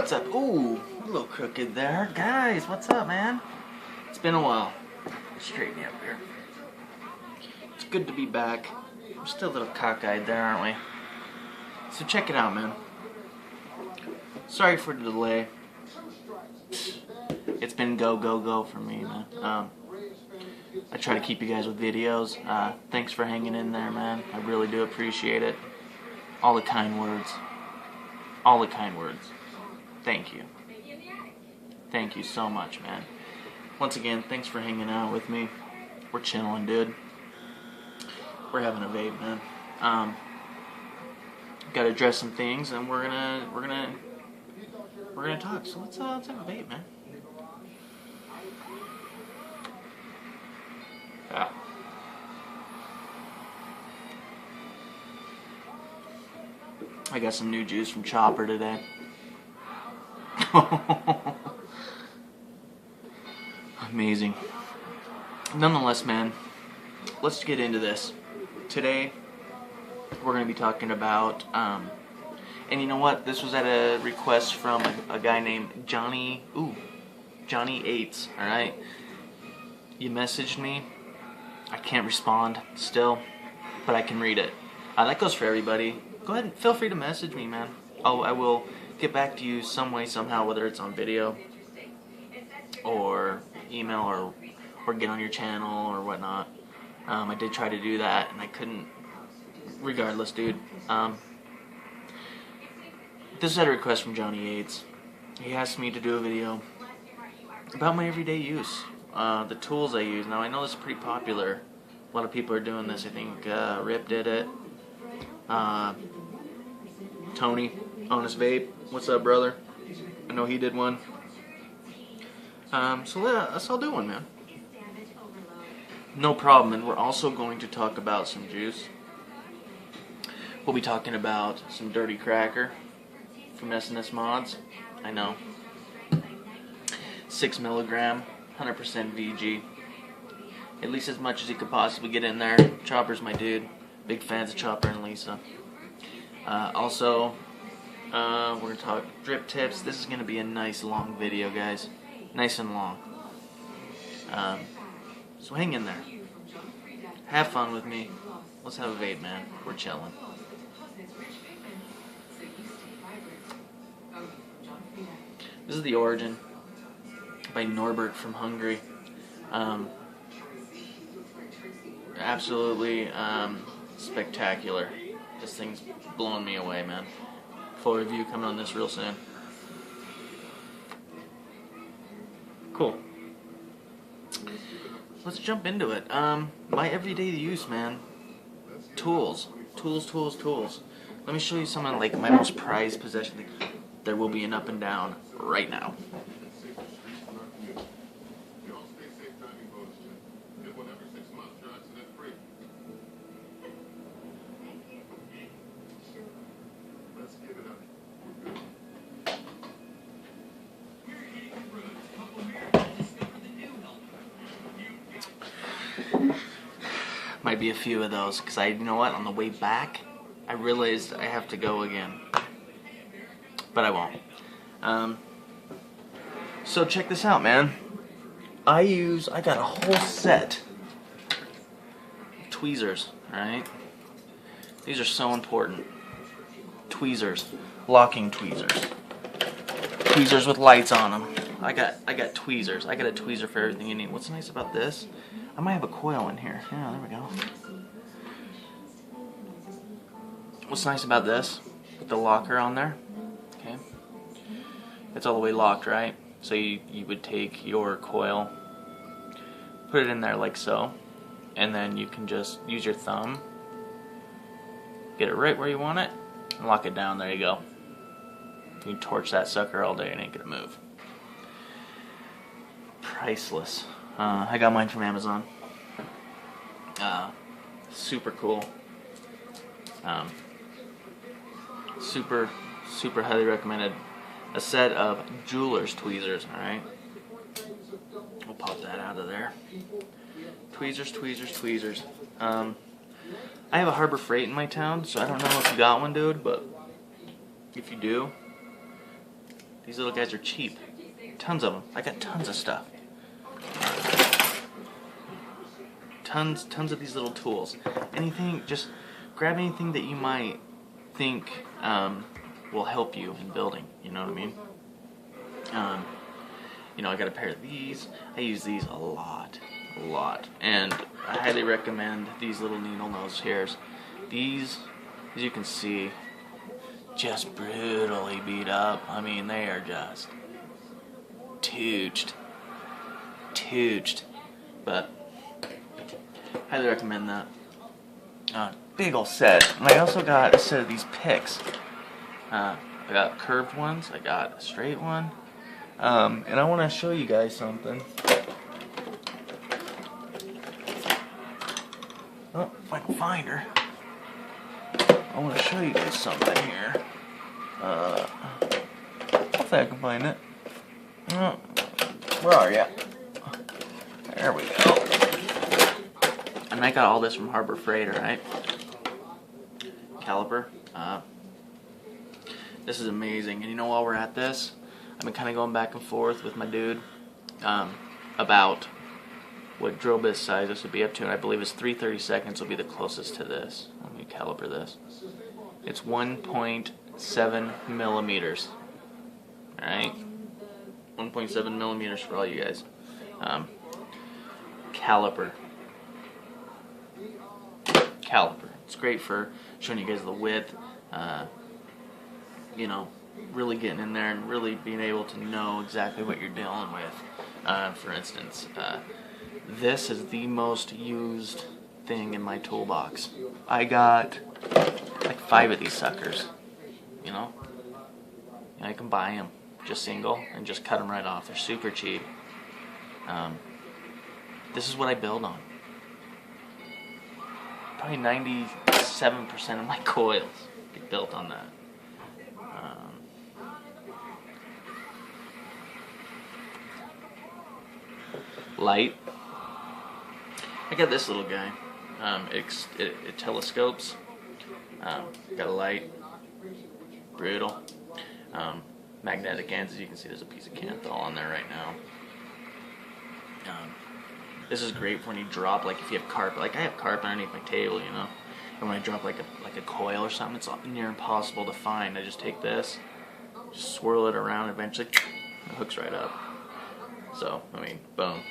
What's up? Ooh, a little crooked there. Guys, what's up, man? It's been a while. Straighten me up here. It's good to be back. We're still a little cockeyed there, aren't we? So check it out, man. Sorry for the delay. It's been go for me, man. I try to keep you guys with videos. Thanks for hanging in there, man. I really do appreciate it. All the kind words. All the kind words. Thank you. Thank you so much, man. Once again, thanks for hanging out with me. We're chilling, dude. We're having a vape, man. Got to address some things, and we're gonna talk. So let's have a vape, man. Yeah. I got some new juice from Chopper today. Amazing. Nonetheless, man, let's get into this. Today, we're going to be talking about, and you know what? This was at a request from a guy named Johnny 8s, alright? You messaged me. I can't respond still, but I can read it. That goes for everybody. Go ahead and feel free to message me, man. I will get back to you some way, somehow, whether it's on video or email or get on your channel or whatnot. I did try to do that and I couldn't. Regardless, dude. This is at a request from Johnny 8s. He asked me to do a video about my everyday use. The tools I use. Now I know this is pretty popular. A lot of people are doing this. I think Rip did it. Tony, Honest Vape, what's up, brother? I know he did one. So let's all do one, man. No problem. And we're also going to talk about some juice. We'll be talking about some Dirty Cracker from SNS Mods. I know. 6 milligram, 100% VG. At least as much as you could possibly get in there. Chopper's my dude. Big fans of Chopper and Lisa. Also, we're going to talk drip tips. This is going to be a nice long video, guys. Nice and long. So hang in there. Have fun with me. Let's have a vape, man. We're chilling. This is The Origin by Norbert from Hungary. Absolutely spectacular. This thing's blowing me away, man. Full review coming on this real soon. Cool. Let's jump into it. My everyday use, man. Tools. Let me show you some of like my most prized possessions. There will be an up and down right now. Might be a few of those, because you know what, on the way back, I realized I have to go again. But I won't. So check this out, man. I got a whole set of tweezers, alright? These are so important. Tweezers. Locking tweezers. Tweezers with lights on them. I got tweezers. I got a tweezer for everything you need. What's nice about this? I might have a coil in here. Yeah, there we go. What's nice about this? With the locker on there. Okay. It's all the way locked, right? So you would take your coil, put it in there like so, and then you can just use your thumb, get it right where you want it, and lock it down. There you go. You can torch that sucker all day and it ain't gonna move. Priceless. I got mine from Amazon. Super cool. Super highly recommended. A set of jeweler's tweezers, alright? We'll pop that out of there. Tweezers. I have a Harbor Freight in my town, so I don't know if you got one, dude, but if you do, These little guys are cheap. Tons of them. I got tons of stuff. Tons of these little tools. Anything, just grab anything that you might think will help you in building. You know what I mean? You know, I got a pair of these. I use these a lot, and I highly recommend these little needle nose hairs. These, as you can see, just brutally beat up. I mean, they are just tooched, but highly recommend that. Big ol' set. And I also got a set of these picks. I got curved ones. I got a straight one. And I want to show you guys something. Oh, if I can find her. I want to show you guys something here. Hopefully I can find it. Where are you? There we go. And I got all this from Harbor Freight, alright? Caliper. This is amazing. And you know, while we're at this, I've been kind of going back and forth with my dude about what drill bit size this would be up to, and I believe it's 3/32 will be the closest to this. Let me caliper this. It's 1.7 millimeters. Alright? 1.7 millimeters for all you guys. Caliper. It's great for showing you guys the width, you know, really getting in there and really being able to know exactly what you're dealing with. For instance, this is the most used thing in my toolbox. I got like 5 of these suckers, you know. And I can buy them just single and just cut them right off. They're super cheap. This is what I build on. Probably 97% of my coils get built on that. Light. I got this little guy. It telescopes. Got a light. Brutal. Magnetic ends. As you can see, there's a piece of Canthol on there right now. This is great for when you drop, like if you have carpet. Like I have carpet underneath my table, you know. And when I drop like a coil or something, it's near impossible to find. I just take this, just swirl it around, eventually it hooks right up. So, I mean, boom.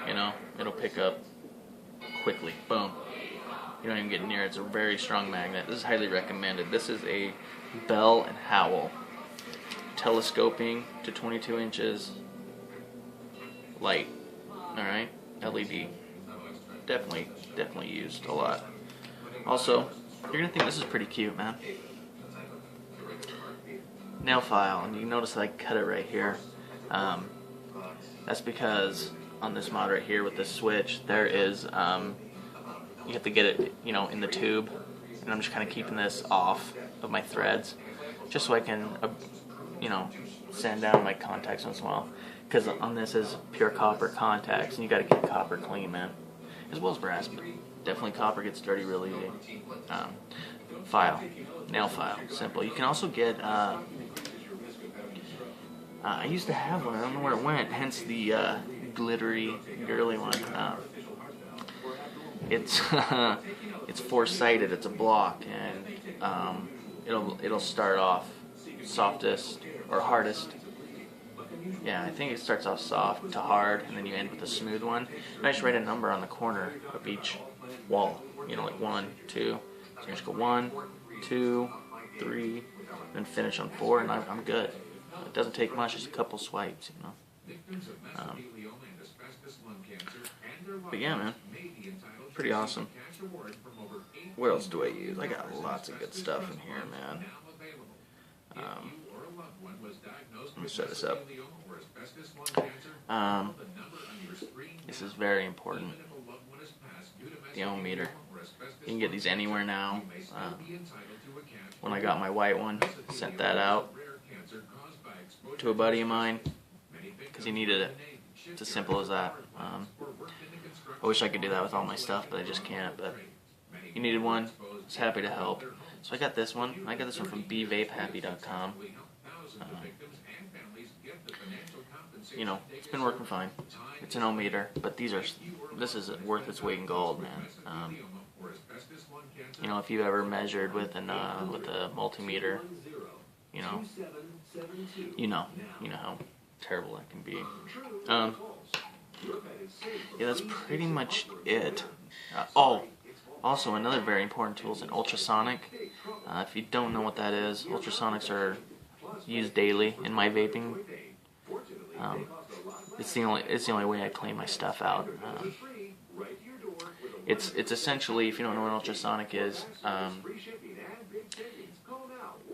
You know, it'll pick up quickly. Boom. You don't even get near it. It's a very strong magnet. This is highly recommended. This is a Bell & Howell telescoping to 22 inches light. Alright, LED. Definitely used a lot. Also, you're gonna think this is pretty cute, man. Nail file, and you notice that I cut it right here. That's because on this mod right here with this switch, there is, you have to get it, you know, in the tube, and I'm just kind of keeping this off of my threads, just so I can, you know, sand down my contacts once in a while. Because on this is pure copper contacts, and you got to keep copper clean, man. As well as brass, but definitely copper gets dirty real easy. File, nail file, simple. You can also get. I used to have one. I don't know where it went. Hence the glittery, girly one. It's it's 4-sided. It's a block, and it'll start off softest or hardest. Yeah, I think it starts off soft to hard, and then you end with a smooth one. And I just write a number on the corner of each wall. You know, like 1, 2. So you just go 1, 2, 3, and finish on 4, and I'm good. It doesn't take much, just a couple swipes, you know. But yeah, man, pretty awesome. What else do I use? I got lots of good stuff in here, man. Let me set this up. This is very important. The ohm meter. You can get these anywhere now. When I got my white one, sent that out to a buddy of mine because he needed it. It's as simple as that. I wish I could do that with all my stuff, but I just can't. But he needed one. I was happy to help. So I got this one. I got this one from bvapehappy.com. You know, it's been working fine. It's an ohmmeter, but this is worth its weight in gold, man. You know, if you ever measured with a multimeter, you know how terrible that can be. Yeah, that's pretty much it. Also another very important tool is an ultrasonic. If you don't know what that is, ultrasonics are used daily in my vaping. It's the only way I clean my stuff out. It's essentially, if you don't know what an ultrasonic is,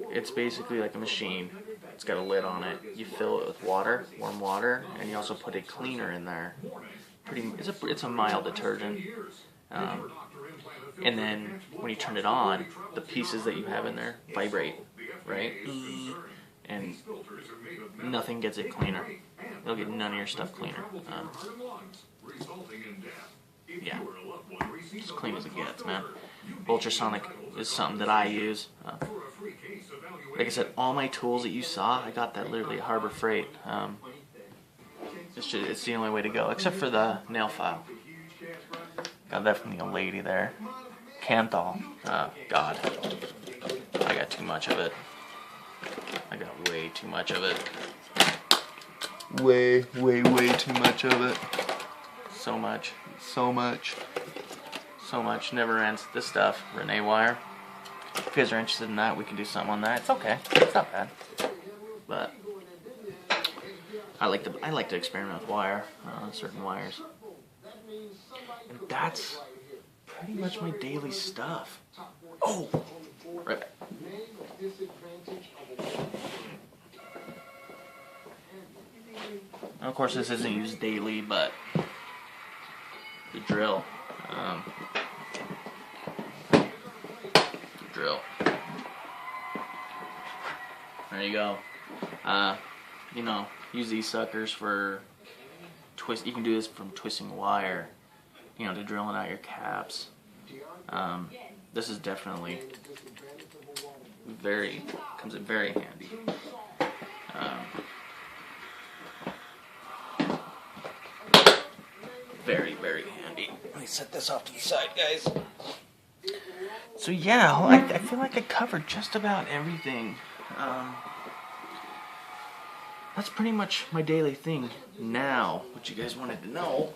it's basically like a machine. It's got a lid on it. You fill it with water, warm water, and you also put a cleaner in there. It's a mild detergent. And then when you turn it on, the pieces that you have in there vibrate, right? And nothing gets it cleaner. It'll get none of your stuff cleaner. Yeah, as clean as it gets, man. Ultrasonic is something that I use. Like I said, all my tools that you saw, I got that literally at Harbor Freight. It's the only way to go, except for the nail file. Got that from the old lady there. Canthal. God. I got too much of it. I got way too much of it. Way too much of it. So much. Never ends. This stuff, Renee wire. If you guys are interested in that, we can do something on that. It's okay. It's not bad. But I like to experiment with wire, certain wires. And that's pretty much my daily stuff. Oh, right back. And of course, this isn't used daily, but the drill. There you go. You know, use these suckers for twist. You can do this from twisting wire, you know, to drilling out your caps. This is definitely comes in very handy. Very handy. Let me set this off to the side, guys. So yeah, I feel like I covered just about everything. That's pretty much my daily thing. Now, what you guys wanted to know,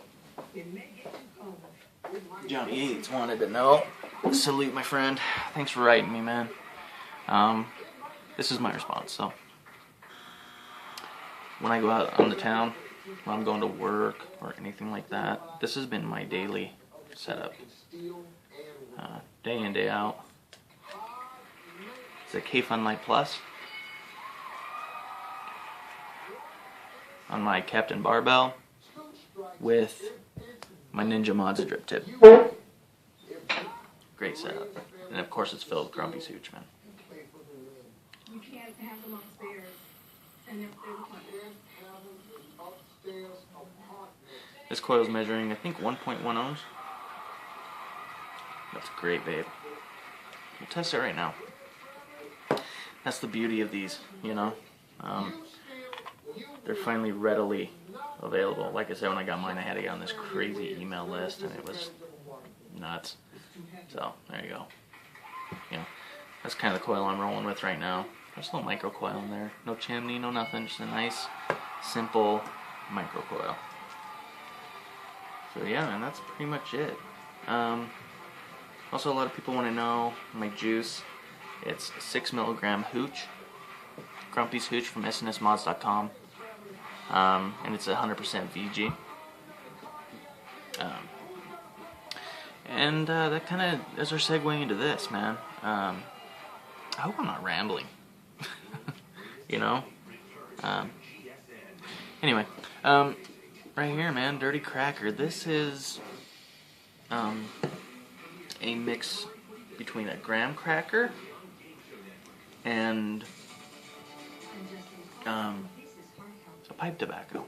Johnny Yates wanted to know. Salute, my friend. Thanks for writing me, man. This is my response. So, when I go out on the town, when I'm going to work or anything like that, this has been my daily setup. Day in, day out. It's a K-Fun Light Plus on my Captain Barbell with my Ninja Mods drip tip. Great setup. And of course it's filled with Grumpy's Hooch, man. This coil is measuring, I think, 1.1 ohms. That's great, babe. We'll test it right now. That's the beauty of these, you know. They're finally readily available. Like I said, when I got mine, I had to get on this crazy email list, and it was nuts. So, there you go. You know, that's kind of the coil I'm rolling with right now. There's a little micro coil in there. No chimney, no nothing. Just a nice, simple micro coil. So yeah, man, that's pretty much it. Also, a lot of people want to know my juice. It's 6 milligram hooch. Grumpy's Hooch from snsmods.com. And it's 100% VG. And that kind of is our segue into this, man. I hope I'm not rambling. You know? Anyway, right here, man, Dirty Cracker. This is a mix between a graham cracker and a pipe tobacco.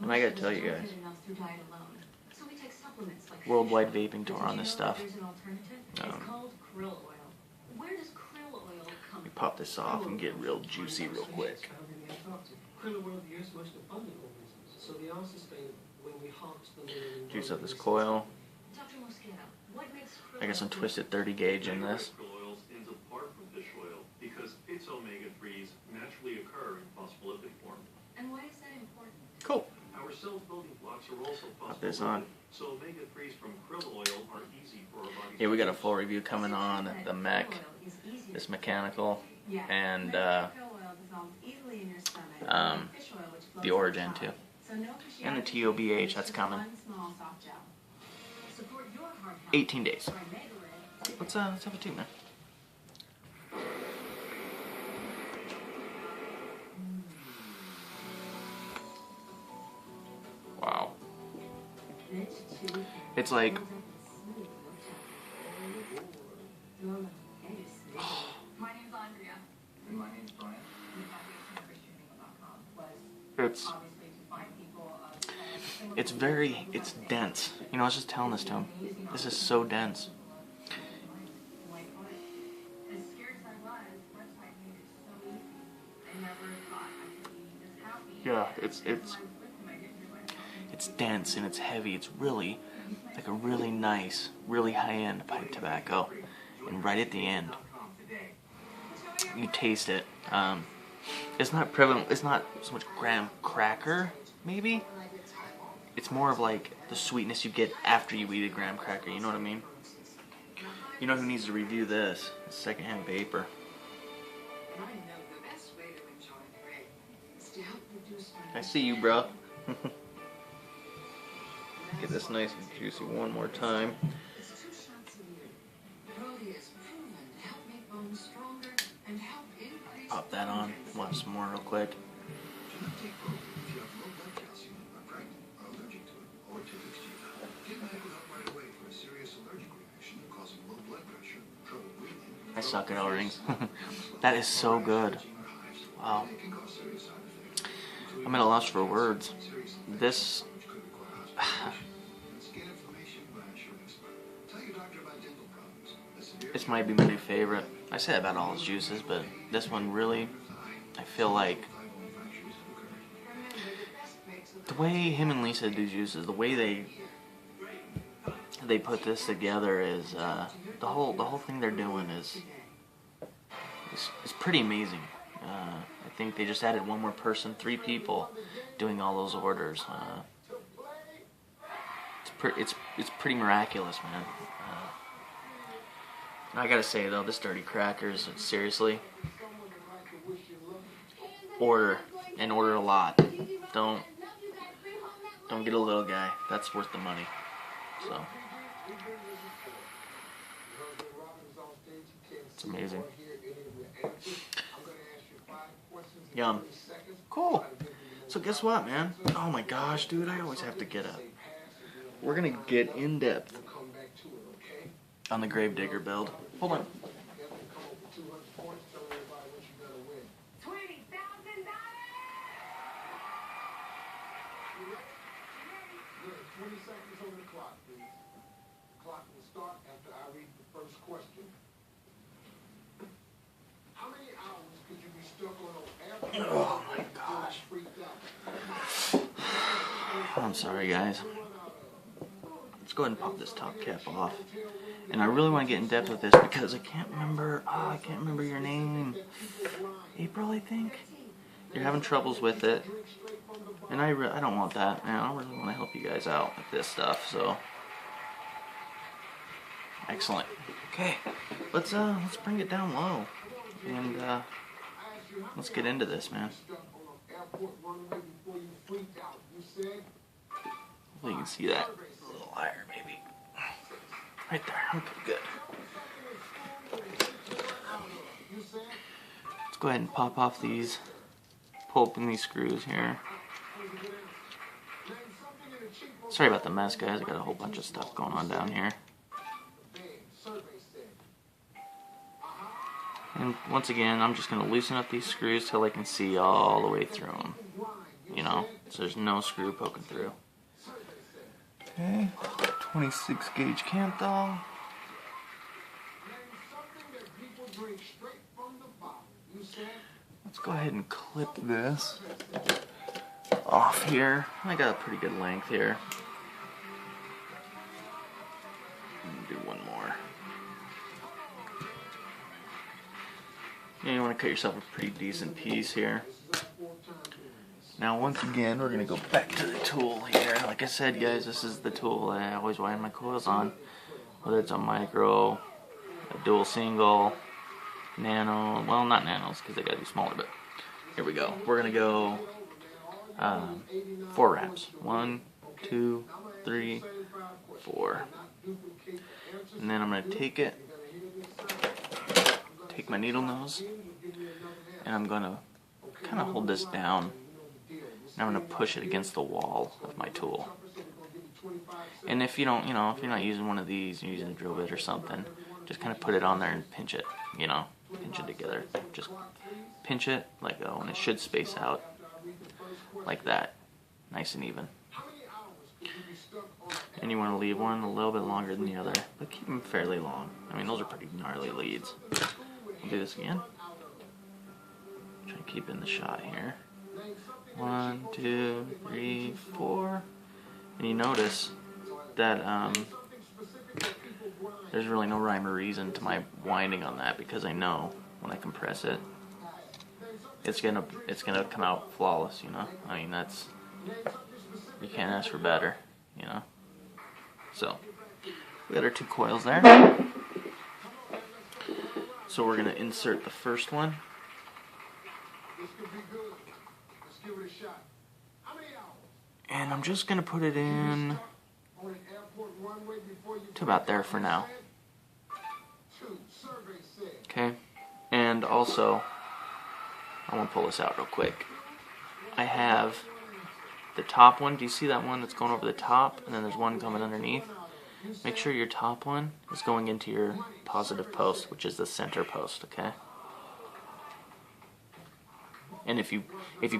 And I gotta tell you guys, worldwide vaping tour on this stuff. pop this off and get real juicy real quick. Juice up this coil. I guess I'm twisted 30 gauge in this. Cool. Pop this on. Yeah, we got a full review coming on the mech, this mechanical, and the Origin too, and the TOBH. That's coming. 18 days. Let's have a tune, man. Wow. It's like it's dense. You know, I was just telling this to him. This is so dense. Yeah, it's dense and it's heavy. It's really like a really nice, really high-end pipe tobacco. And right at the end, you taste it. It's not prevalent. It's not so much graham cracker, maybe. It's more of like the sweetness you get after you eat a graham cracker. You know what I mean? You know who needs to review this? Secondhand Vapor. I see you, bro. Get this nice and juicy one more time. Pop that on. Watch some more real quick. I suck at O-rings. That is so good. Wow. I'm at a loss for words. This... this might be my new favorite. I say that about all his juices, but this one really, I feel like the way him and Lisa do juices, the way they put this together is the whole thing they're doing is pretty amazing. I think they just added one more person, 3 people doing all those orders. It's pretty miraculous, man. I gotta say though, this Dirty Crackers, seriously, order a lot. Don't get a little guy. That's worth the money. So it's amazing. Yum. Cool. So guess what, man? Oh my gosh, dude, I always have to get up. We're gonna get in depth on the Gravedigger build. Hold on. Oh my gosh. I'm sorry, guys. Let's go ahead and pop this top cap off. And I really want to get in depth with this because I can't remember. Oh, I can't remember your name. April, I think. You're having troubles with it, and I don't want that, man. I really want to help you guys out with this stuff. So, excellent. Okay, let's bring it down low, and let's get into this, man. Hopefully you can see that a little higher, maybe. Right there. Okay, good. Let's go ahead and pop off these, pull open these screws here. Sorry about the mess, guys. I got a whole bunch of stuff going on down here. And once again, I'm just going to loosen up these screws till I can see all the way through them. You know, so there's no screw poking through. Okay, 26 gauge Canthal. let's go ahead and clip this off here. I got a pretty good length here. Do one more. Yeah, you want to cut yourself a pretty decent piece here. Now once again, we're going to go back to the tool here. Like I said, guys, this is the tool I always wind my coils on. Whether it's a micro, a dual single, nano, well not nanos because they got to be smaller, but here we go. We're going to go 4 wraps. 1, 2, 3, 4. And then I'm going to take my needle nose, and I'm going to kind of hold this down, and I'm going to push it against the wall of my tool. And if you don't, if you're not using one of these, you're using a drill bit or something, just kind of put it on there and pinch it, pinch it together. Just pinch it like that, and it should space out like that, nice and even. And you want to leave one a little bit longer than the other, but keep them fairly long. I mean, those are pretty gnarly leads. I'll do this again. Try to keep in the shot here. 1, 2, 3, 4. And you notice that there's really no rhyme or reason to my winding on that, because I know when I compress it, it's gonna come out flawless. I mean, you can't ask for better. So we got our 2 coils there. So we're gonna insert the first one. And I'm just gonna put it in to about there for now. Okay. And also, I want to pull this out real quick. I have the top one. Do you see that one that's going over the top? And then there's one coming underneath. Make sure your top one is going into your positive post, which is the center post, okay? And if you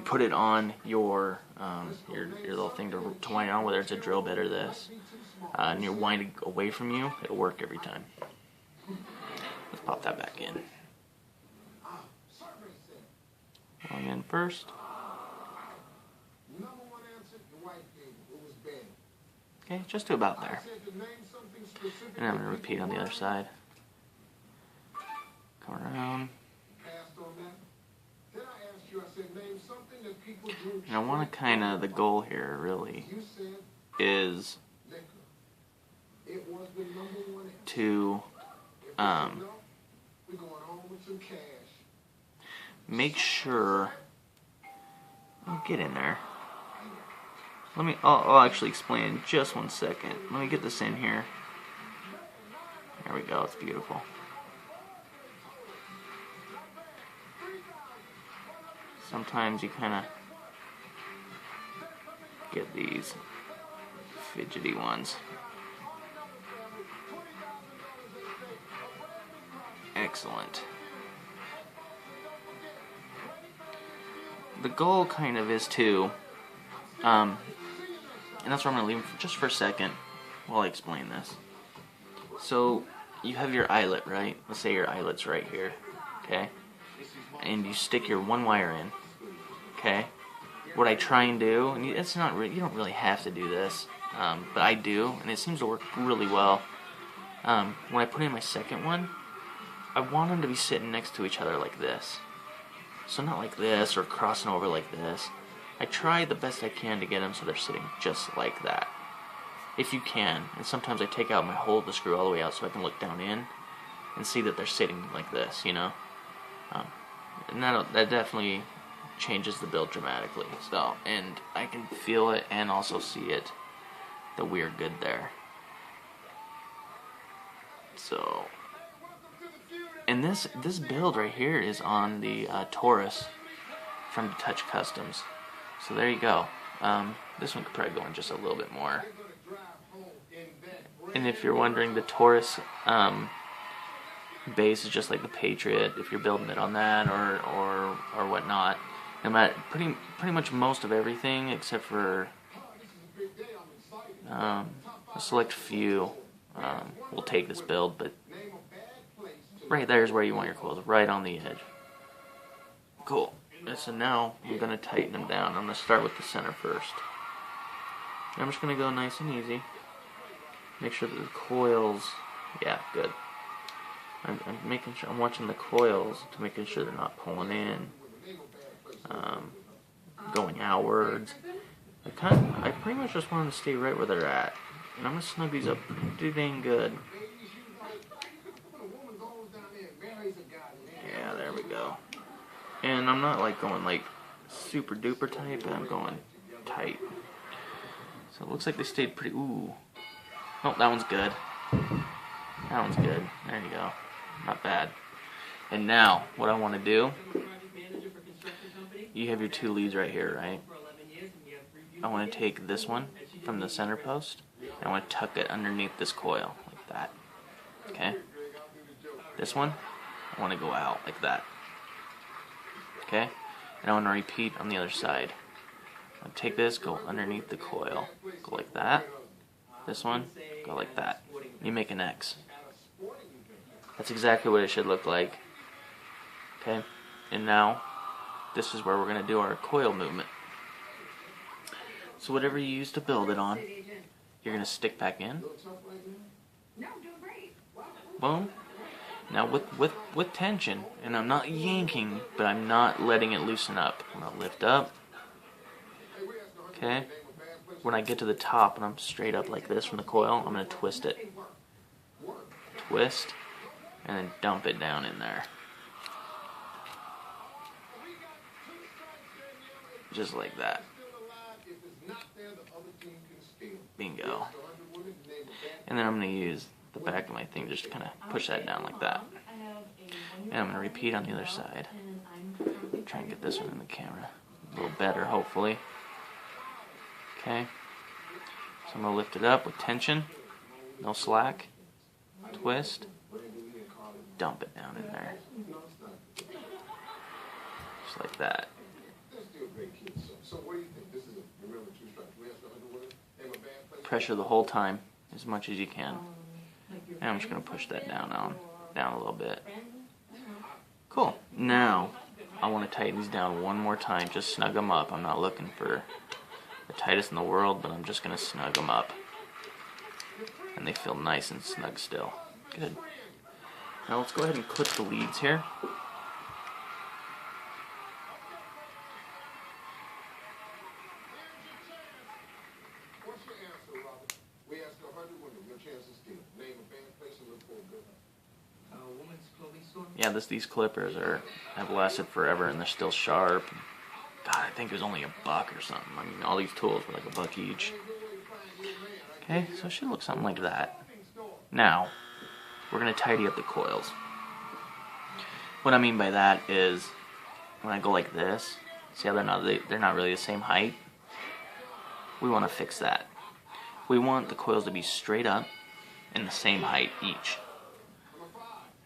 put it on your little thing to wind on, whether it's a drill bit or this, and you're winding away from you, it'll work every time. Let's pop that back in. One in first. Okay, just to about there. And I'm going to repeat on the other side. Come around. And I want to the goal here really is to make sure, I'll get in there. I'll actually explain in just 1 second. Let me get this in here. There we go, it's beautiful. Sometimes you kind of get these fidgety ones. Excellent. The goal kind of is to, and that's where I'm going to leave just for a second while I explain this. So you have your eyelet, right? Let's say your eyelet's right here, okay? And you stick your 1 wire in, okay? What I try and do, and it's not really, you don't really have to do this, but I do, and it seems to work really well. When I put in my second one, I want them to be sitting next to each other like this. So not like this or crossing over like this. I try the best I can to get them so they're sitting just like that. If you can, and sometimes I take out my hole of the screw all the way out so I can look down in and see that they're sitting like this, And that definitely changes the build dramatically. So, and I can feel it and also see it, that we're good there. So, and this build right here is on the Taurus from Touch Customs. So there you go. This one could probably go in just a little bit more. And if you're wondering, the Taurus base is just like the Patriot. If you're building it on that or whatnot, no matter pretty much most of everything except for a select few will take this build, but right there is where you want your coils, right on the edge. Cool. So now I'm going to tighten them down. I'm going to start with the center first. And I'm just going to go nice and easy. Make sure that the coils, yeah, good. I'm making sure, I'm watching the coils to making sure they're not pulling in, going outwards. I pretty much just want them to stay right where they're at. And I'm going to snug these up pretty dang good. Yeah, there we go. And I'm not like going like super duper tight, but I'm going tight. So it looks like they stayed pretty, ooh. Oh, that one's good. That one's good. There you go. Not bad. And now, what I want to do, you have your two leads right here, right? I want to take this one from the center post, and I want to tuck it underneath this coil, like that. Okay? This one, I want to go out, like that. Okay? And I want to repeat on the other side. I'm going to take this, go underneath the coil, go like that. This one, go like that. You make an X. That's exactly what it should look like. Okay? And now, this is where we're going to do our coil movement. So whatever you use to build it on, you're going to stick back in. Boom. Now with tension, and I'm not yanking, but I'm not letting it loosen up. I'm going to lift up. Okay? When I get to the top and I'm straight up like this from the coil, I'm going to twist it. Twist, and then dump it down in there. Just like that. Bingo. And then I'm going to use the back of my thing just to kind of push that down like that. And I'm going to repeat on the other side. Try and get this one in the camera a little better, hopefully. Okay. So I'm going to lift it up with tension, no slack, twist, dump it down in there. Just like that. Pressure the whole time, as much as you can. And I'm just going to push that down a little bit. Cool. Now, I want to tighten these down one more time. Just snug them up. I'm not looking for the tightest in the world, but I'm just going to snug them up. And they feel nice and snug still. Good. Now let's go ahead and clip the leads here. Yeah, these clippers have lasted forever and they're still sharp. God, I think it was only $1 or something. I mean, all these tools were like $1 each. Okay, so it should look something like that. Now, we're going to tidy up the coils. What I mean by that is, when I go like this, see how they're not really the same height? We want to fix that. We want the coils to be straight up and the same height each.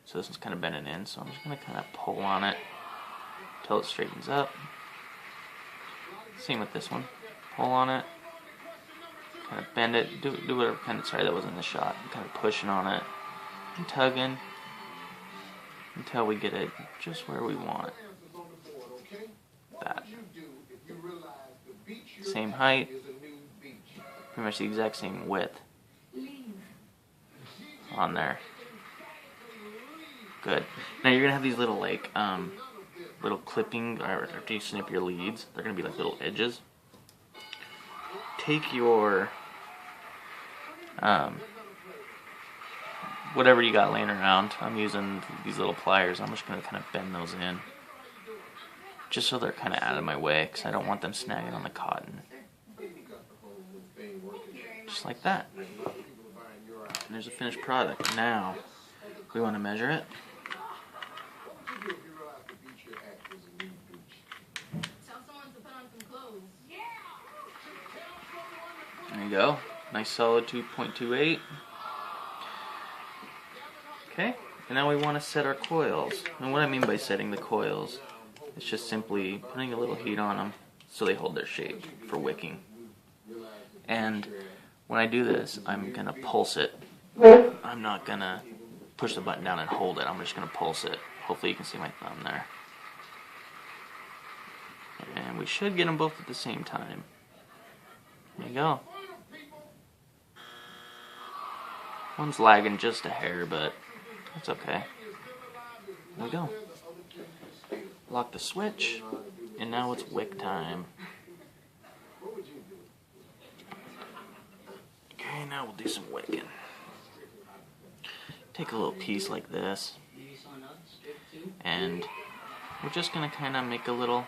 So this one's kind of bending in, so I'm just going to kind of pull on it until it straightens up. Same with this one. Pull on it, kind of bend it, do whatever kind of, sorry that wasn't in the shot, kind of pushing on it and tugging until we get it just where we want it. That. Same height, pretty much the exact same width on there. Good. Now you're gonna have these little like little clipping, or after you snip your leads, they're gonna be like little edges. Take your whatever you got laying around. I'm using these little pliers. I'm just gonna kind of bend those in, just so they're kind of out of my way, because I don't want them snagging on the cotton. Just like that. And there's a finished product. Now we want to measure it. There you go. Nice solid 2.28. Okay, and now we want to set our coils. And what I mean by setting the coils, it's just simply putting a little heat on them so they hold their shape for wicking. And when I do this, I'm going to pulse it. I'm not going to push the button down and hold it. I'm just going to pulse it. Hopefully you can see my thumb there. And we should get them both at the same time. There you go. One's lagging just a hair, but that's okay. There we go. Lock the switch, and now it's wick time. Okay, now we'll do some wicking. Take a little piece like this, and we're just gonna kind of make a little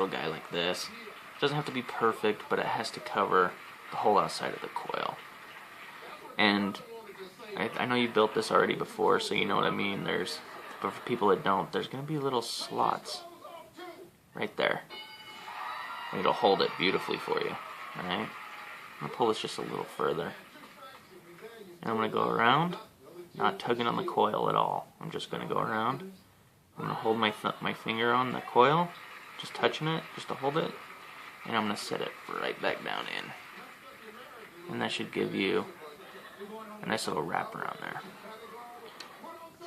guy like this. It doesn't have to be perfect, but it has to cover the whole outside of the coil. And I know you built this already before, so you know what I mean. But for people that don't, there's gonna be little slots right there. And it'll hold it beautifully for you. Alright? I'm gonna pull this just a little further. And I'm gonna go around, not tugging on the coil at all. I'm just gonna go around. I'm gonna hold my finger on the coil, just touching it, just to hold it, and I'm gonna set it right back down in. And that should give you a nice little wrap around there.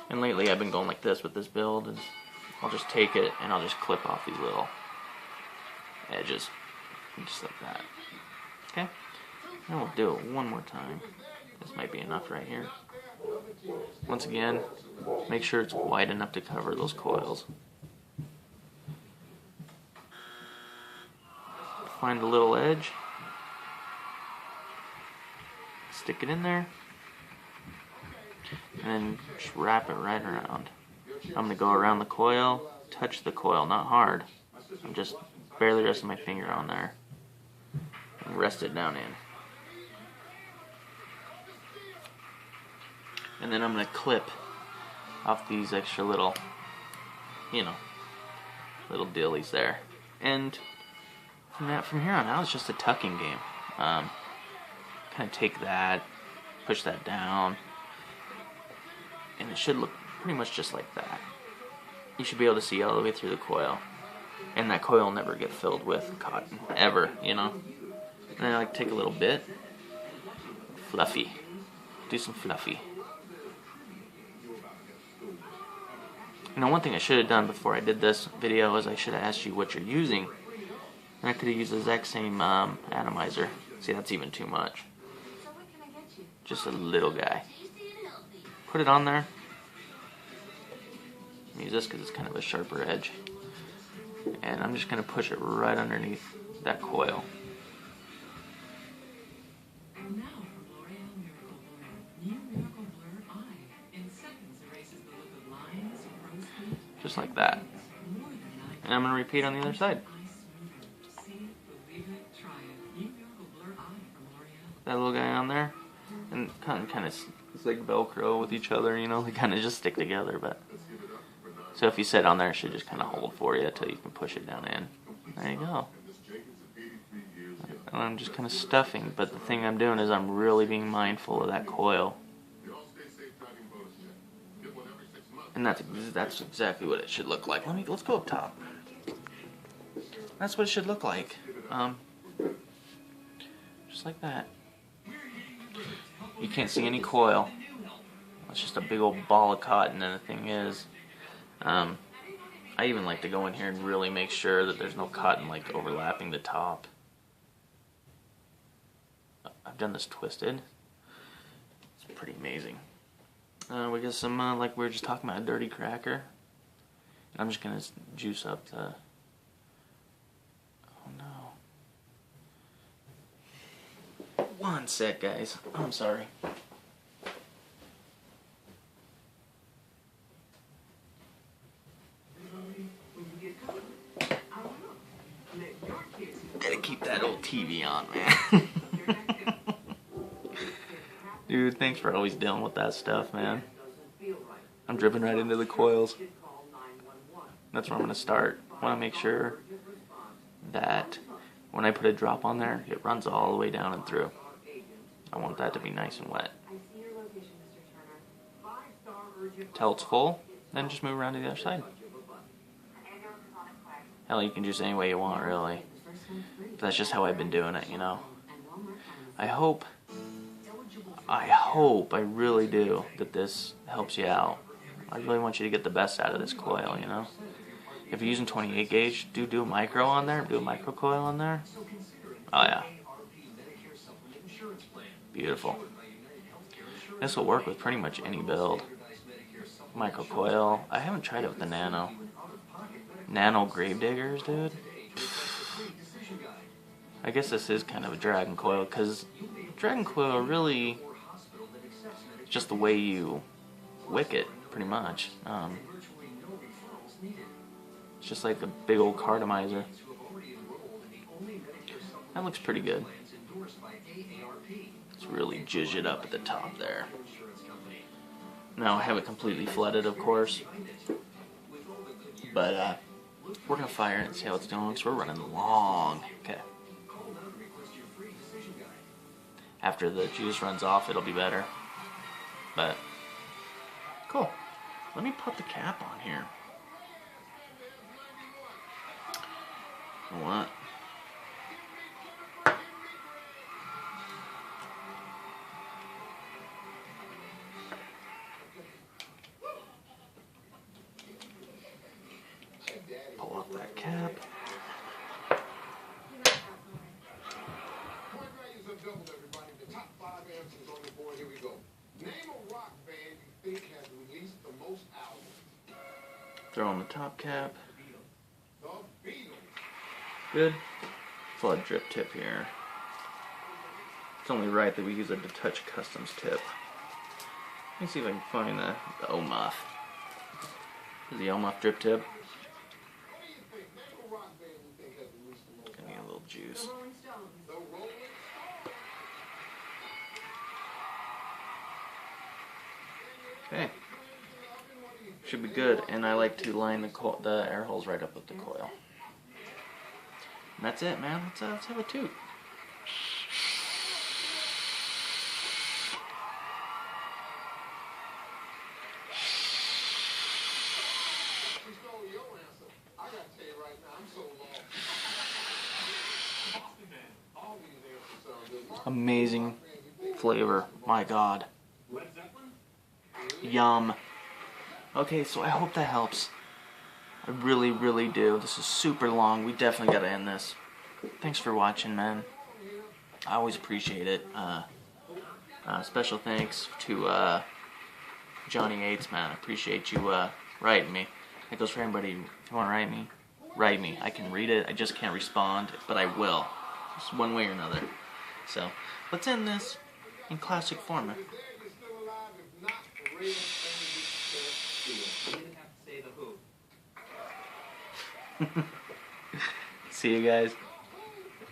And lately I've been going like this with this build, is I'll just take it and I'll just clip off these little edges, just like that. Okay? And we'll do it one more time. This might be enough right here. Once again, make sure it's wide enough to cover those coils. Find a little edge, stick it in there, and then just wrap it right around. I'm going to go around the coil, touch the coil, not hard. I'm just barely resting my finger on there, and rest it down in. And then I'm going to clip off these extra little, little dillies there. And from here on out, it's just a tucking game. Kind of take that, push that down, and it should look pretty much just like that. You should be able to see all the way through the coil. And that coil will never get filled with cotton, ever, And then I like to take a little bit, fluffy, do some fluffy. One thing I should have done before I did this video is I should have asked you what you're using. And I could have used the exact same atomizer. See, that's even too much. Just a little guy. Put it on there. Use this because it's kind of a sharper edge. And I'm just going to push it right underneath that coil. Just like that. And I'm going to repeat on the other side. That little guy on there. And kind of it's like Velcro with each other, They kind of just stick together, but... So if you sit on there, it should just kind of hold for you until you can push it down in. There you go. And I'm just kind of stuffing, but the thing I'm doing is I'm really being mindful of that coil. And that's exactly what it should look like. Let's go up top. That's what it should look like. Just like that. You can't see any coil. It's just a big old ball of cotton, and the thing is, I even like to go in here and really make sure that there's no cotton overlapping the top. I've done this twisted. It's pretty amazing. We got some, like we were just talking about, a dirty cracker. I'm just going to juice up the... Oh no. One sec, guys. I'm sorry. Gotta keep that old TV on, man. Dude, thanks for always dealing with that stuff, man. I'm dripping right into the coils. That's where I'm going to start. I want to make sure that when I put a drop on there, it runs all the way down and through. I want that to be nice and wet. Till it's full, then just move around to the other side. Hell, you can juice any way you want, really. But that's just how I've been doing it, I hope, I really do, that this helps you out. I really want you to get the best out of this coil, If you're using 28 gauge, do a micro on there. Do a micro coil on there. Oh yeah. Beautiful. This will work with pretty much any build. Micro coil. I haven't tried it with the nano. Nano grave diggers, dude. I guess this is kind of a dragon coil, because dragon coil really just the way you wick it, pretty much. It's just like a big old cartomizer. That looks pretty good. Let's really jizz it up at the top there. Now I have it completely flooded, of course. But we're gonna fire it and see how it's doing, because we're running long. Okay. After the juice runs off, it'll be better. But cool. Let me put the cap on here. What? Pull off that cap. Throw on the top cap. Good. Flood drip tip here. It's only right that we use a Touch Customs tip. Let me see if I can find the OMUF. Is the OMUF drip tip? Gonna need a little juice. Okay. Should be good, and I like to line the air holes right up with the coil. And that's it, man. Let's have a toot. Amazing flavor. My God. Yum. Okay, so I hope that helps. I really, really do. This is super long. We definitely gotta end this. Thanks for watching, man. I always appreciate it. Special thanks to Johnny Yates, man. I appreciate you writing me. It goes for anybody. If you want to write me. I can read it. I just can't respond, but I will. Just one way or another. So, let's end this in classic format. See you guys.